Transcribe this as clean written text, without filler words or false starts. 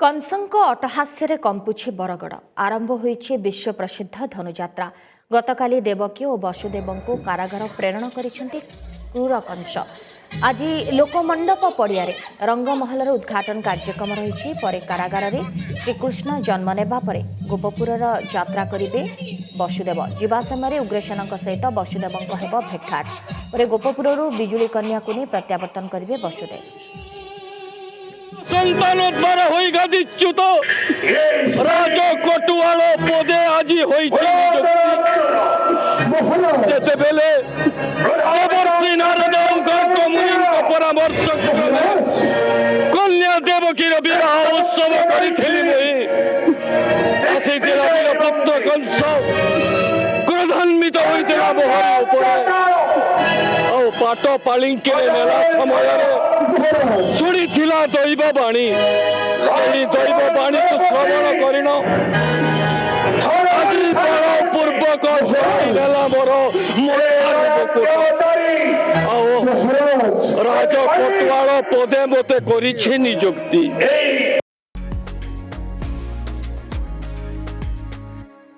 कंसଙ୍କ अट्टहास्ୟରେ कंपुछि बरगड़ आरंभ होइछि विश्व प्रसिद्ध धनुयात्रा। गतकाली देवकी और वसुदेवଙ୍କୁ कारागार प्रेरण करिसेंति क्रूर कंस। आज लोकमंडप पड़िया रंगमहलर उद्घाटन कार्यक्रम रही। पर कारागार रे श्रीकृष्ण जन्म नेबा परे गोपपुरर यात्रा करिवे वसुदेव। जीवा समय उग्रसेन सहित वसुदेव हेब भेटघाट पर गोपपुरु बिजुली कन्या को नहीं प्रत्यावर्तन करिवे वसुदेव। संतानोद्धार होई गादीच्युत राज कटुआल पदे আজি হইছে যেতেবেলে দেবর্ষি নারদଙ୍କ মুনিଙ୍କ পরামর্শ ক্রমে কন্যা দেবকীর বিবাহ উৎসব করিଥିଲି মুই। আসিছিল বীরপুত্র কংস ক্রোধান্বিত হইছিল মোহর উপরে ଆଉ ପାଟ ପାଳିଙ୍କିରେ ନେଲା ସମୟରେ ଶୁଣିଥିଲା ଦୈବ ବାଣୀ। ସେହି ଦୈବ ବାଣୀକୁ ଶ୍ରବଣ କରିନ ଆଜି ବଳ ପୂର୍ବକ ନେଲା ମୋର ଆଉ ରାଜ କଟୁଆଳ ପଦେ ମତେ କରିଛି ନିଯୁକ୍ତି।